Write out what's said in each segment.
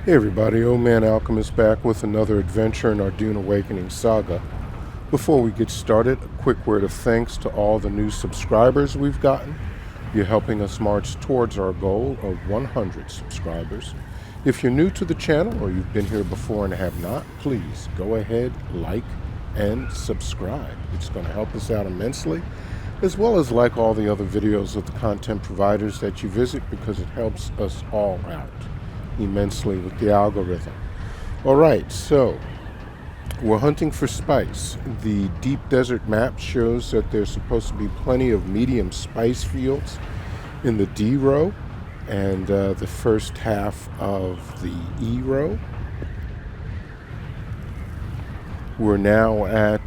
Hey everybody, Old Man Alchemist back with another adventure in our Dune Awakening saga. Before we get started, a quick word of thanks to all the new subscribers we've gotten. You're helping us march towards our goal of 100 subscribers. If you're new to the channel or you've been here before and have not, please go ahead, like, and subscribe. It's going to help us out immensely, as well as like all the other videos of the content providers that you visit, because it helps us all out immensely with the algorithm. All right, so we're hunting for spice. The deep desert map shows that there's supposed to be plenty of medium spice fields in the D row and the first half of the E row. We're now at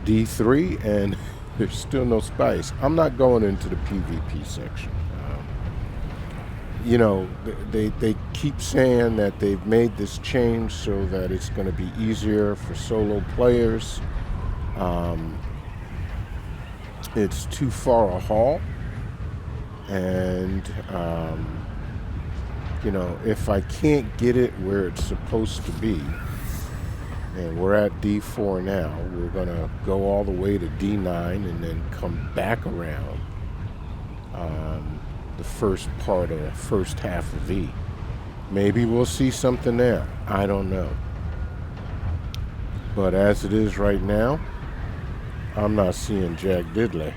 D3 and there's still no spice. I'm not going into the PvP section. You know, they keep saying that they've made this change so that it's going to be easier for solo players. It's too far a haul, and you know, if I can't get it where it's supposed to be, and we're at D4 now, we're going to go all the way to D9 and then come back around the first part of the first half of E. Maybe we'll see something there. I don't know. But as it is right now, I'm not seeing Jack Diddley.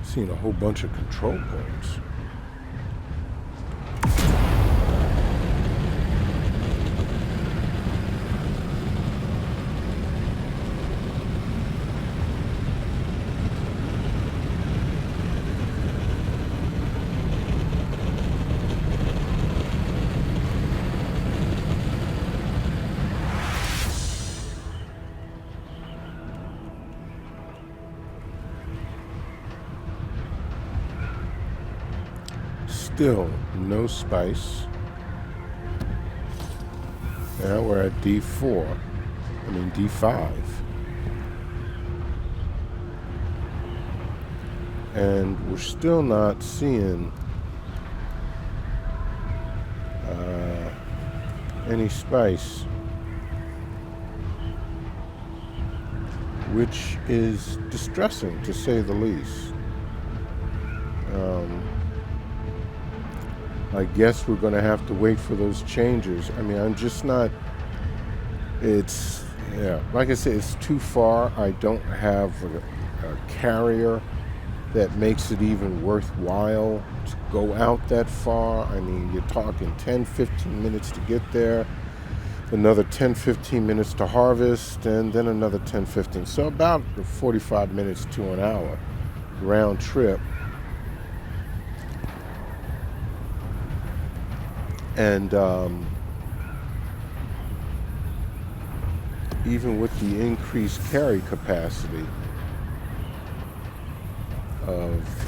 Seeing a whole bunch of control points. Still no spice. Now we're at D4. I mean D5. And we're still not seeing any spice, which is distressing to say the least. I guess we're going to have to wait for those changes. I mean, I'm just not, it's, yeah, like I said, it's too far. I don't have a carrier that makes it even worthwhile to go out that far. I mean, you're talking 10-15 minutes to get there, another 10-15 minutes to harvest, and then another 10-15. So about 45 minutes to an hour round trip. And even with the increased carry capacity of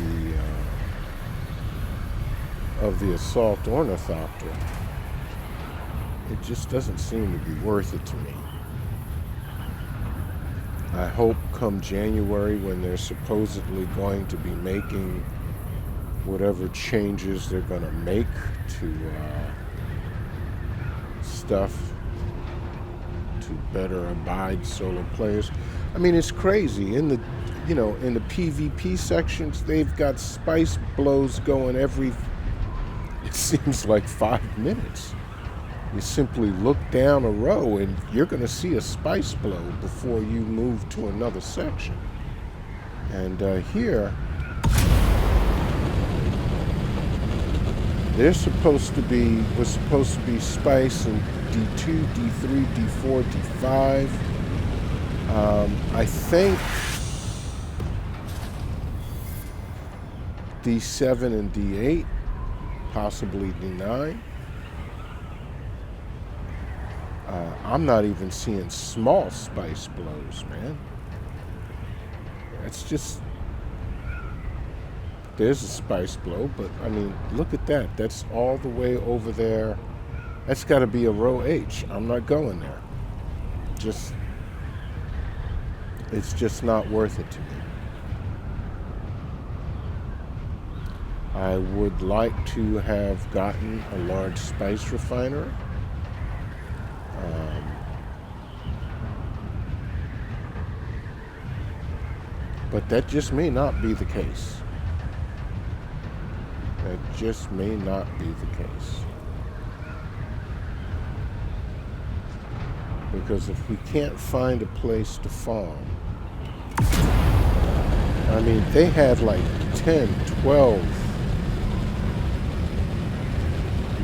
the assault ornithopter, it just doesn't seem to be worth it to me. I hope come January, when they're supposedly going to be making whatever changes they're going to make to stuff to better abide solo players. I mean, it's crazy. In the, you know, in the PvP sections, they've got spice blows going every, it seems like 5 minutes. You simply look down a row and you're going to see a spice blow before you move to another section. And here, we're supposed to be spice in D2, D3, D4, D5. I think D7 and D8, possibly D9. I'm not even seeing small spice blows, man. It's just, there's a spice blow, but I mean, look at that. That's all the way over there. That's got to be a row H. I'm not going there. Just, It's just not worth it to me. I would like to have gotten a large spice refinery. But that just may not be the case. That just may not be the case. Because if we can't find a place to farm, I mean, they had like 10, 12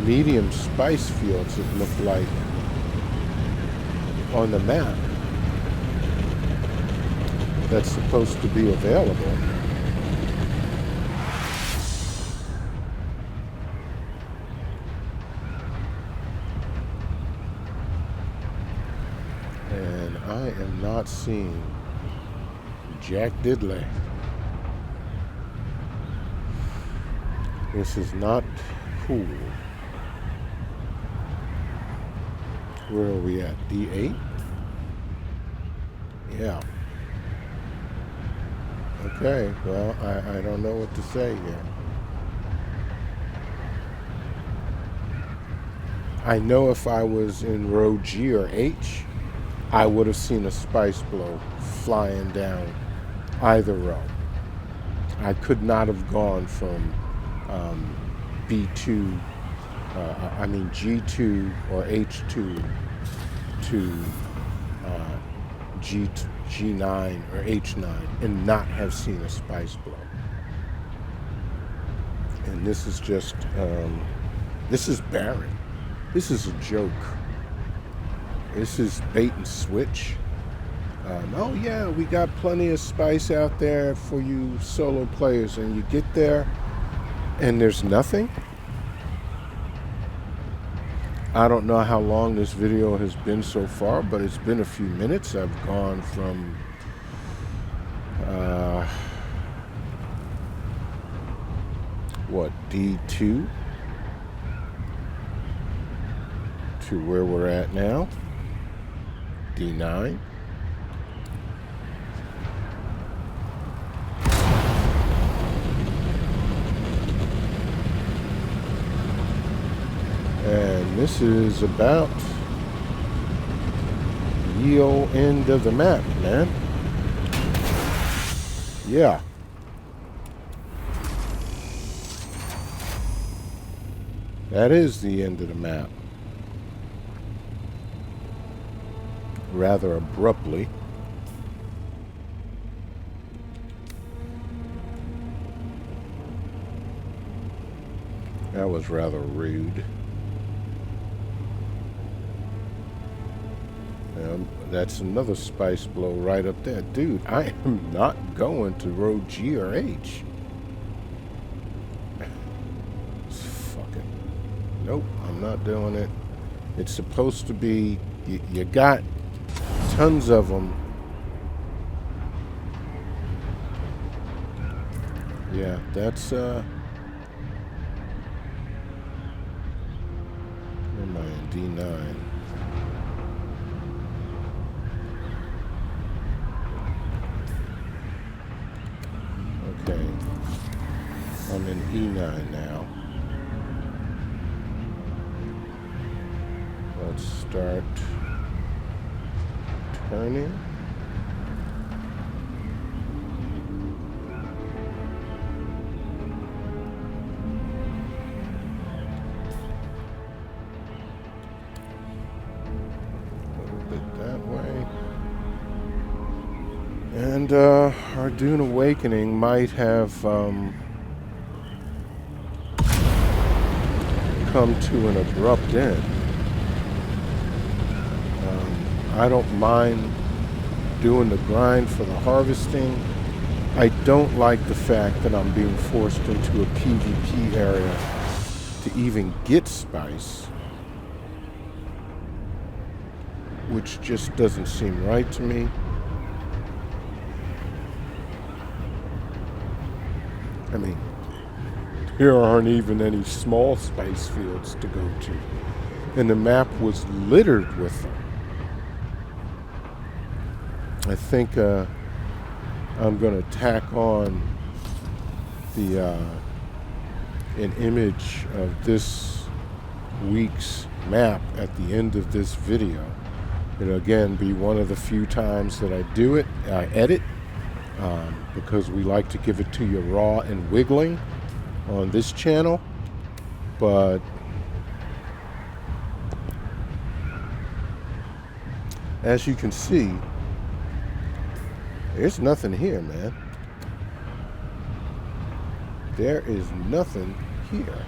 medium spice fields, it looked like, on the map that's supposed to be available. And I am not seeing Jack Diddley. This is not cool. Where are we at? D8? Yeah. Okay, well, I don't know what to say here. I know if I was in row G or H, I would have seen a spice blow flying down either row. I could not have gone from B2, G2 or H2 to G9 or H9 and not have seen a spice blow. And this is just, this is barren. This is a joke. This is bait and switch. Oh yeah, we got plenty of spice out there for you solo players, and you get there and there's nothing. I don't know how long this video has been so far, but it's been a few minutes. I've gone from D2 to where we're at now, D9. And this is about the old end of the map, man. Yeah. That is the end of the map. Rather abruptly. That was rather rude. That's another spice blow right up there. Dude, I am not going to row G or H. Fucking. Nope, I'm not doing it. It's supposed to be, you got tons of them. Yeah, that's, where am I in D9? Okay, I'm in E9 now. Let's start turning. A little bit that way. And our Dune Awakening might have come to an abrupt end. I don't mind doing the grind for the harvesting. I don't like the fact that I'm being forced into a PvP area to even get spice, which just doesn't seem right to me. I mean, there aren't even any small spice fields to go to, and the map was littered with them. I think I'm going to tack on the an image of this week's map at the end of this video. It'll again be one of the few times that I do it, I edit, because we like to give it to you raw and wiggling on this channel. But as you can see, there's nothing here, man. There is nothing here.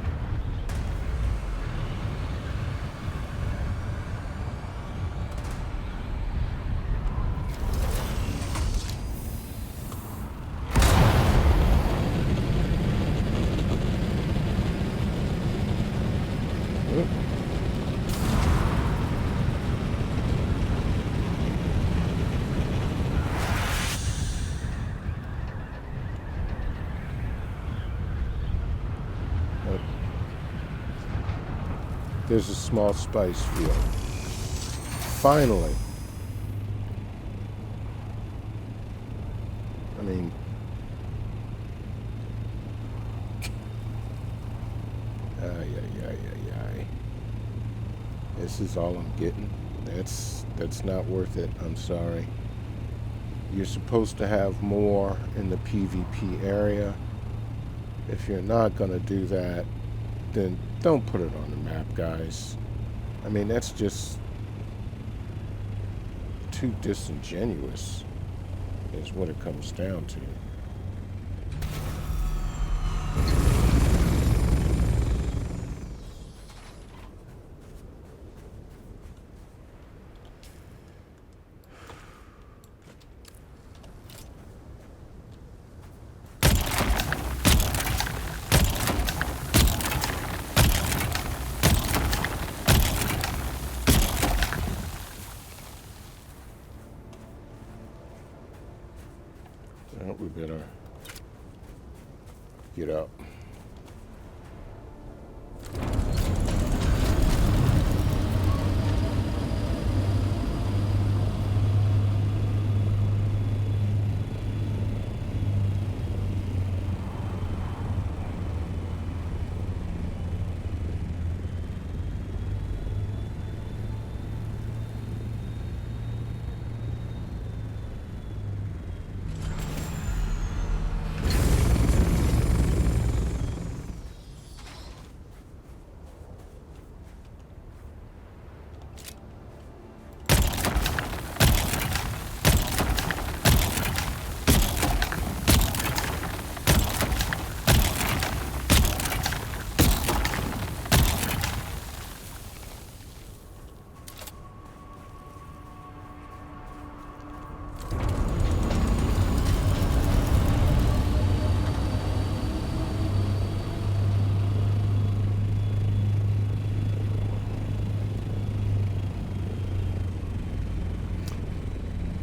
There's a small spice field. Finally. I mean, this is all I'm getting. That's not worth it. I'm sorry. You're supposed to have more in the PvP area. If you're not going to do that, then don't put it on the map, guys. I mean, that's just too disingenuous, is what it comes down to. Well, we better get up.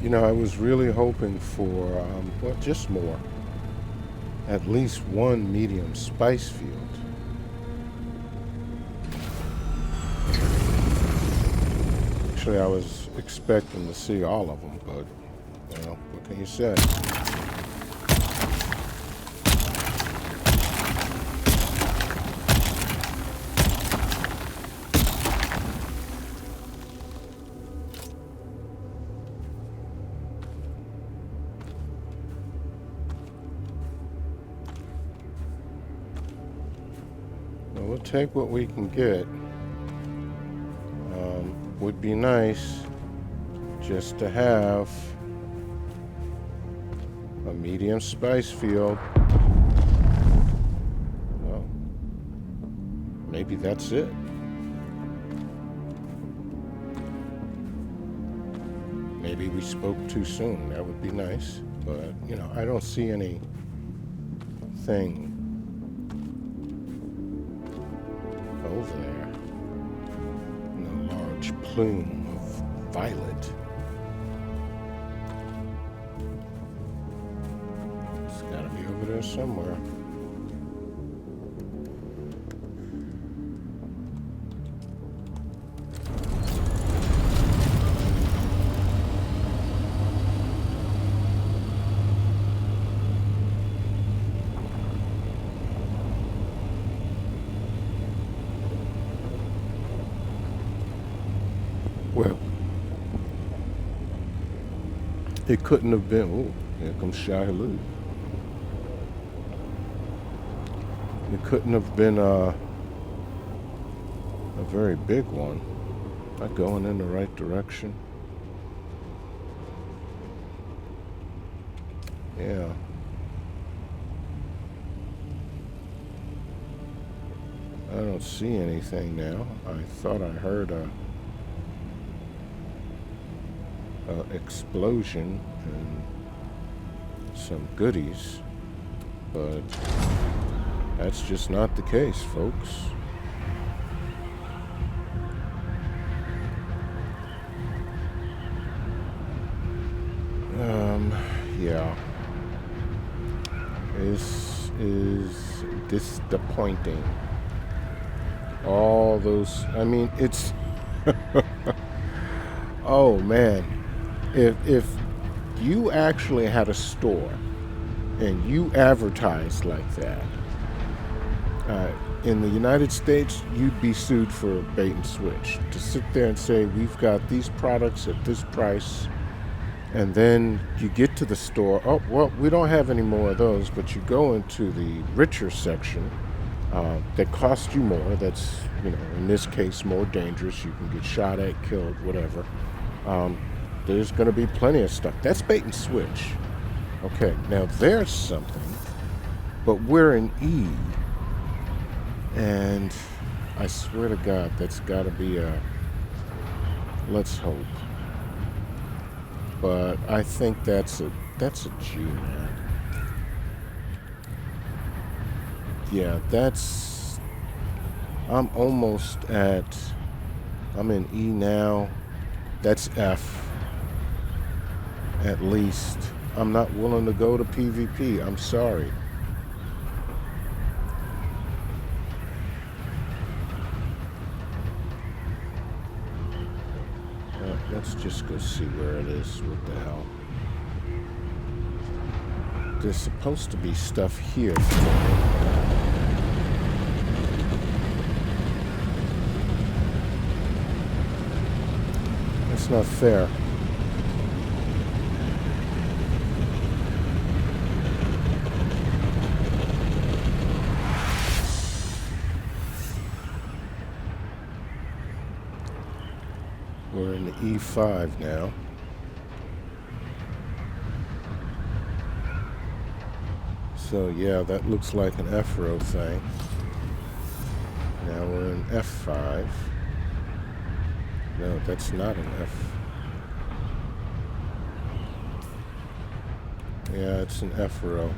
You know, I was really hoping for, well, just more. At least one medium spice field. Actually, I was expecting to see all of them, but, well, what can you say? We'll take what we can get. Would be nice just to have a medium spice field. Well, maybe that's it. Maybe we spoke too soon. That would be nice. But, you know, I don't see anything. Over there, and a large plume of violet. It's got to be over there somewhere. It couldn't have been. Oh, here comes Shia. It couldn't have been a very big one. Am I going in the right direction? Yeah. I don't see anything now. I thought I heard a explosion and some goodies, but that's just not the case, folks. Yeah. This is disappointing. All those, I mean, it's, oh man. If you actually had a store and you advertised like that, in the United States, you'd be sued for bait and switch. To sit there and say, we've got these products at this price, and then you get to the store, oh, well, we don't have any more of those, but you go into the richer section that costs you more, that's, in this case, more dangerous. You can get shot at, killed, whatever. There's going to be plenty of stuff. That's bait and switch. Okay, now there's something, but we're in E, and I swear to God, that's got to be a, let's hope. But I think that's a G, man. Yeah, I'm almost I'm in E now. That's F, at least. I'm not willing to go to PvP. I'm sorry. Let's just go see where it is. What the hell? There's supposed to be stuff here for me. That's not fair. We're in E5 now. So yeah, that looks like an F-row thing. Now we're in F5. No, that's not an F. Yeah, it's an F-row.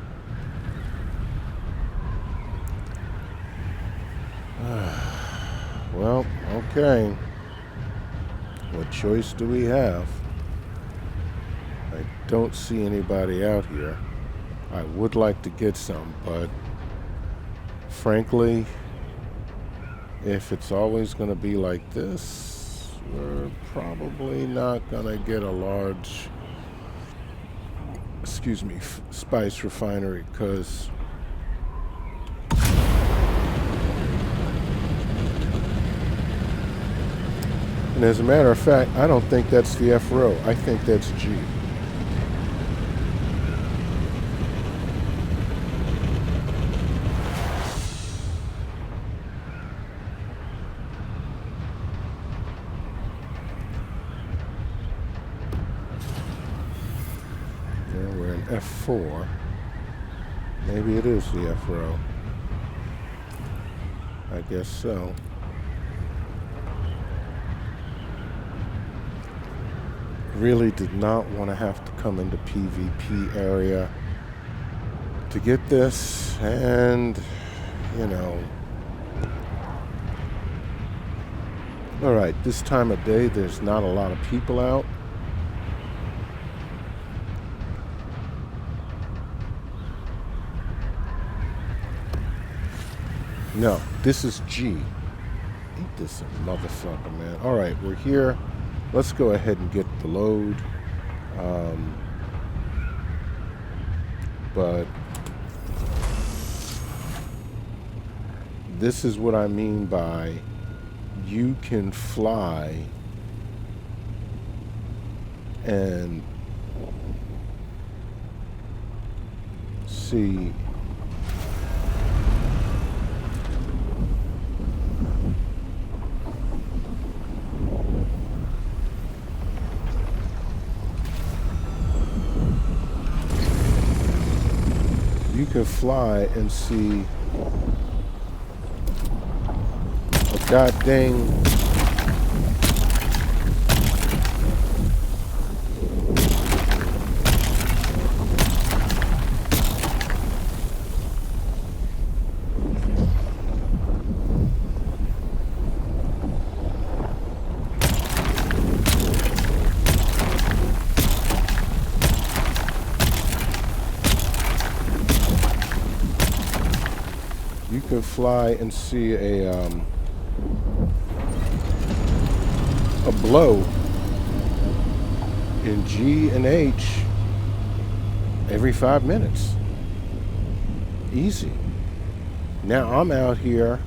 Well, okay. What choice do we have? I don't see anybody out here. I would like to get some, but frankly, if it's always going to be like this, we're probably not going to get a large, spice refinery, because and as a matter of fact, I don't think that's the F-row. I think that's G. Yeah, we're in F4. Maybe it is the F-row. I guess so. Really did not want to have to come into PvP area to get this, and alright, this time of day there's not a lot of people out. No, this is G. Ain't this a motherfucker, man. Alright, we're here. Let's go ahead and get the load. But this is what I mean by you can fly and see. You can fly and see a god dang you can fly and see a blow in G and H every 5 minutes. Easy. Now I'm out here.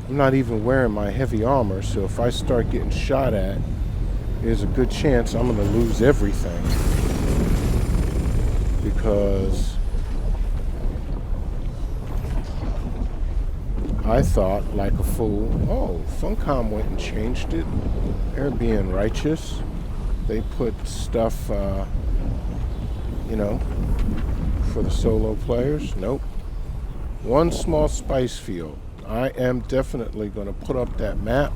I'm not even wearing my heavy armor, so if I start getting shot at, there's a good chance I'm going to lose everything. Because I thought, like a fool, oh, Funcom went and changed it. They're being righteous. They put stuff, you know, for the solo players. Nope. One small spice field. I am definitely going to put up that map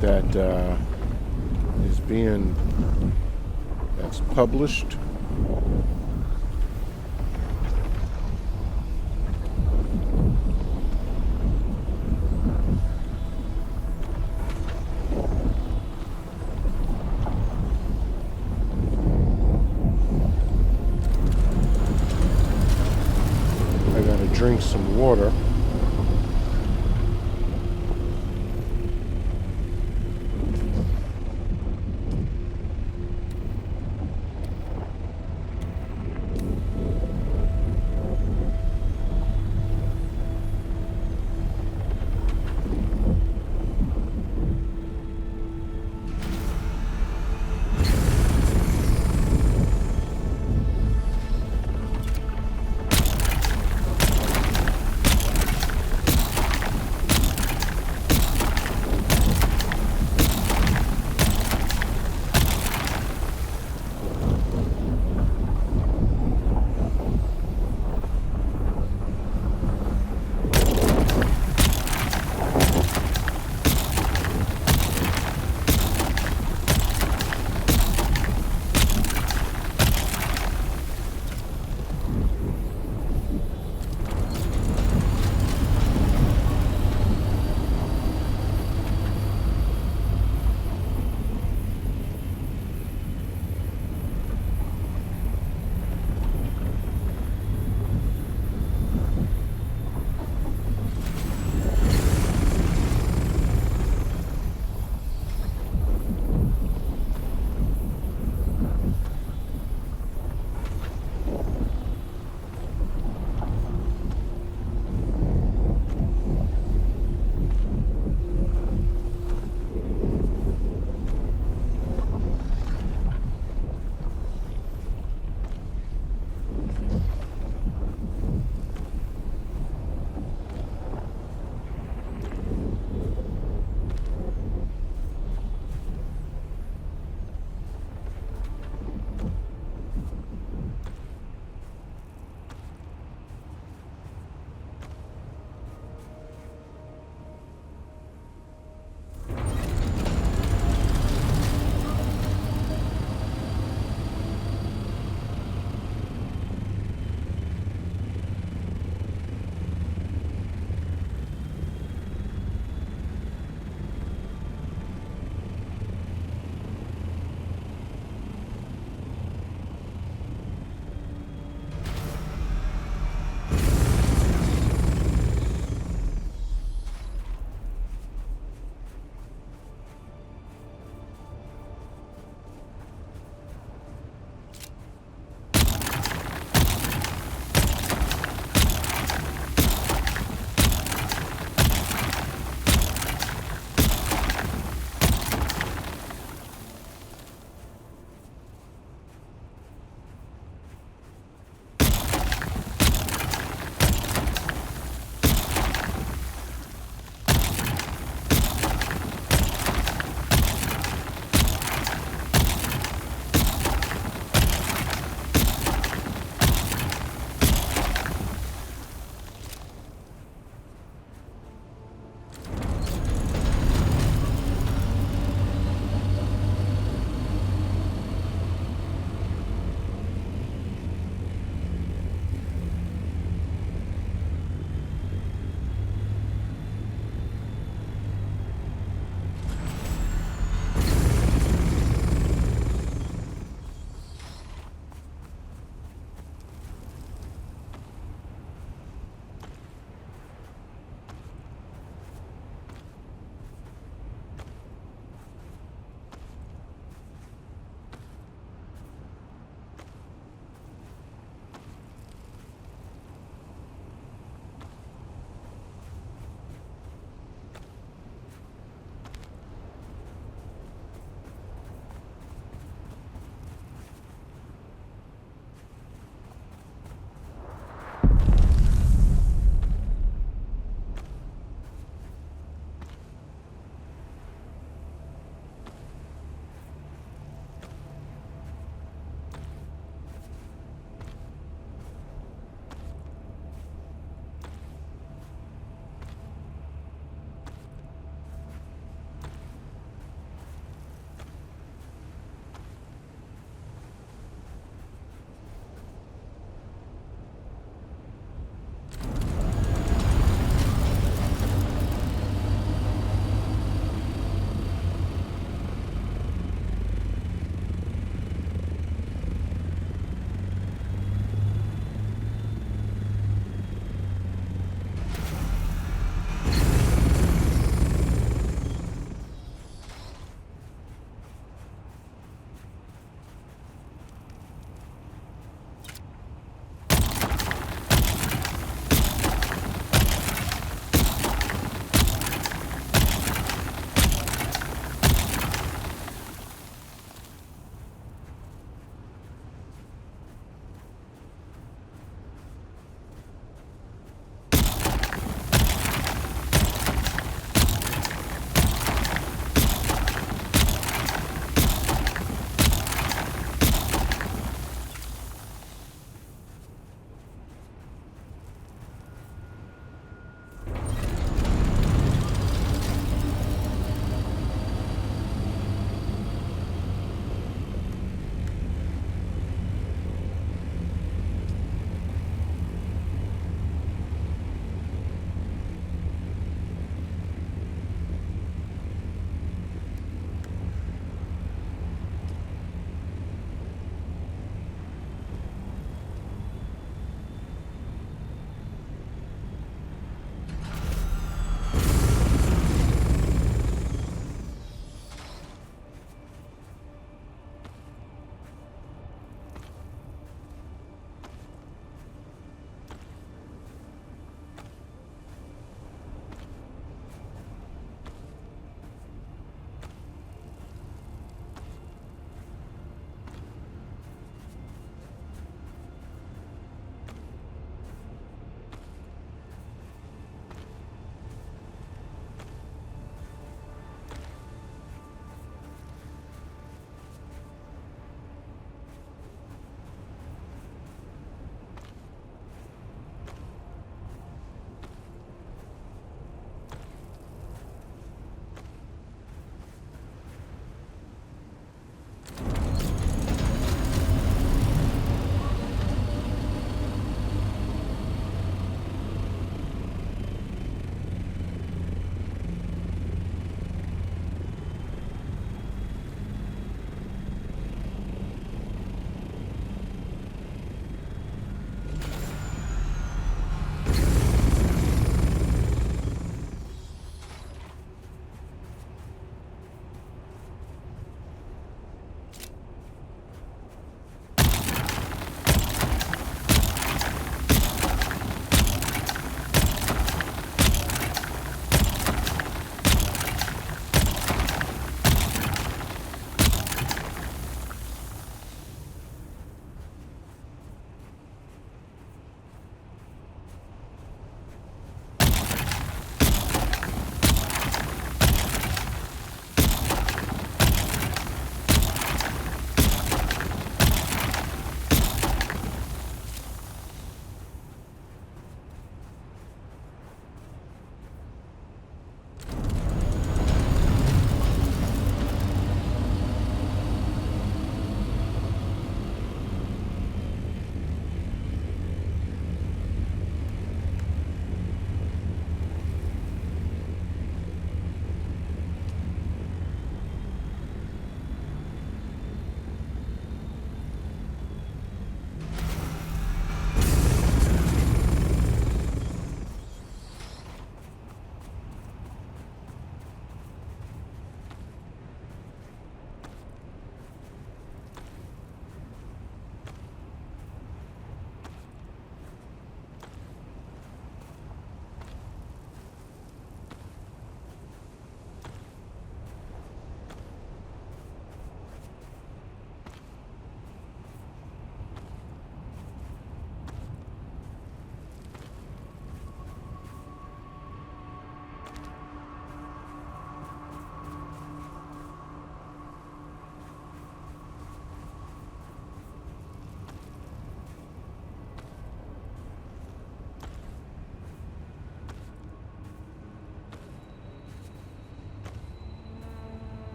that that's published. I gotta drink some water.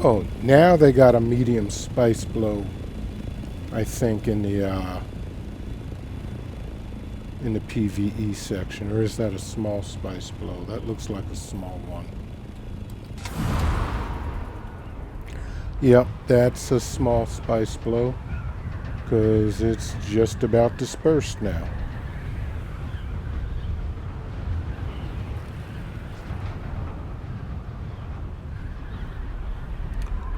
Oh, now they got a medium spice blow, I think, in the PVE section. Or is that a small spice blow? That looks like a small one. Yep, that's a small spice blow, because it's just about dispersed now.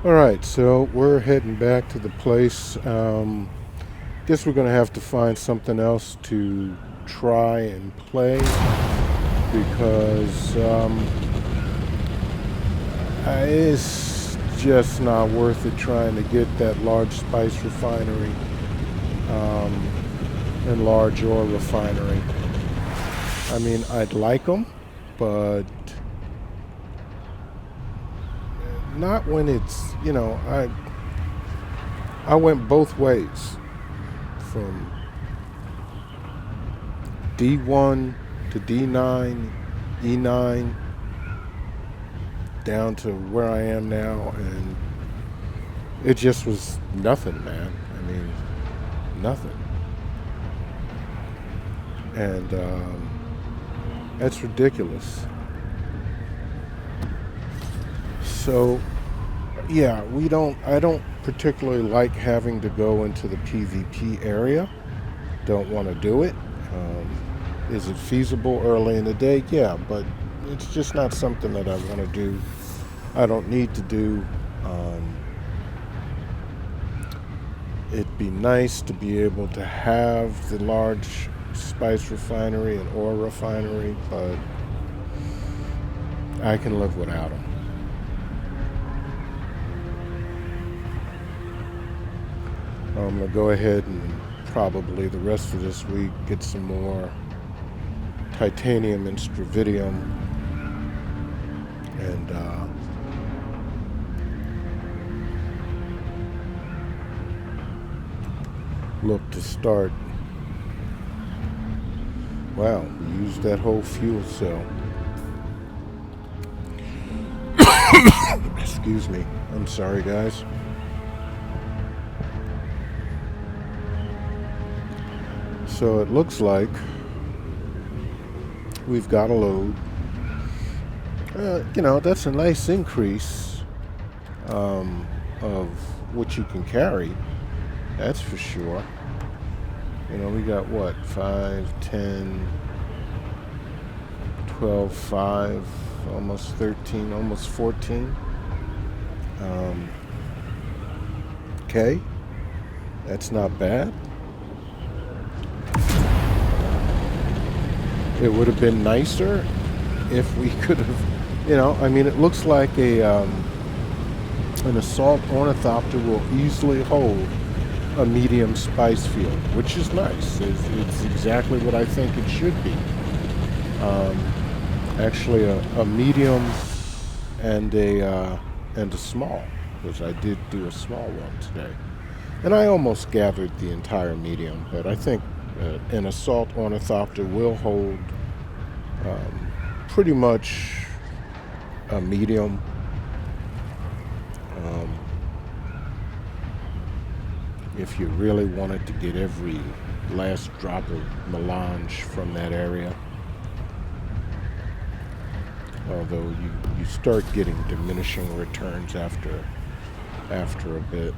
Alright, so we're heading back to the place. Guess we're going to have to find something else to try and play, because it's just not worth it trying to get that large spice refinery and large oil refinery. I mean, I'd like them, but not when it's, I went both ways from D1 to D9, E9, down to where I am now, and it just was nothing, man. I mean, nothing. And that's ridiculous. So, yeah, I don't particularly like having to go into the PvP area. Don't want to do it. Is it feasible early in the day? Yeah, but it's just not something that I want to do. I don't need to do. It'd be nice to be able to have the large spice refinery and oil refinery, but I can live without them. I'm going to go ahead and probably the rest of this week get some more titanium and stravidium, and look to start. Wow, we used that whole fuel cell. Excuse me. I'm sorry, guys. So it looks like we've got a load. That's a nice increase of what you can carry. That's for sure. We got what? 5, 10, 12, 5, almost 13, almost 14. Okay. That's not bad. It would have been nicer if we could have, it looks like an assault ornithopter will easily hold a medium spice field, which is nice. It's exactly what I think it should be. Actually, a medium and a small, because I did do a small one today, and I almost gathered the entire medium, but I think an assault ornithopter will hold pretty much a medium. If you really wanted to get every last drop of melange from that area. Although you start getting diminishing returns after a bit.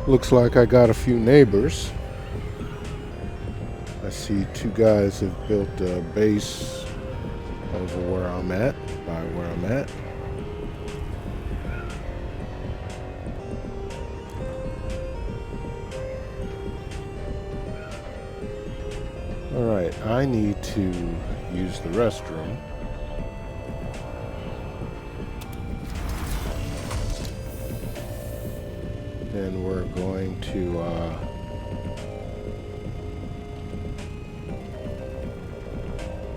Looks like I got a few neighbors. I see two guys have built a base over where I'm at, by where I'm at. Alright, I need to use the restroom. And we're going to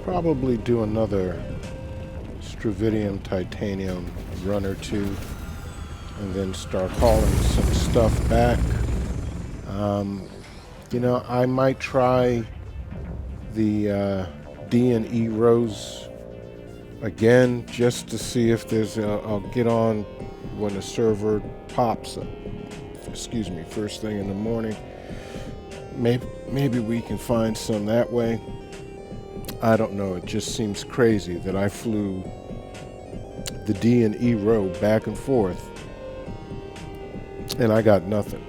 probably do another Stravidium titanium run or two, and then start hauling some stuff back. You know, I might try the D&E rows again just to see if there's I'll get on when the server pops up. Excuse me, first thing in the morning. Maybe we can find some that way. I don't know, it just seems crazy that I flew the D&E row back and forth and I got nothing.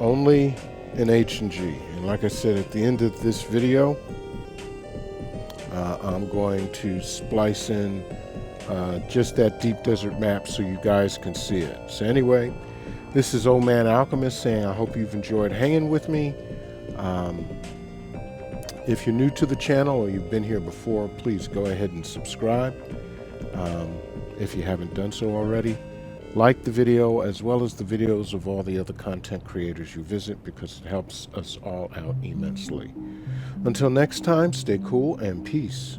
Only an H&G. And like I said, at the end of this video, I'm going to splice in just that deep desert map so you guys can see it. So anyway, this is Old Man Alchemist saying I hope you've enjoyed hanging with me. If you're new to the channel or you've been here before, please go ahead and subscribe if you haven't done so already. Like the video as well as the videos of all the other content creators you visit, because it helps us all out immensely. Until next time, stay cool and peace.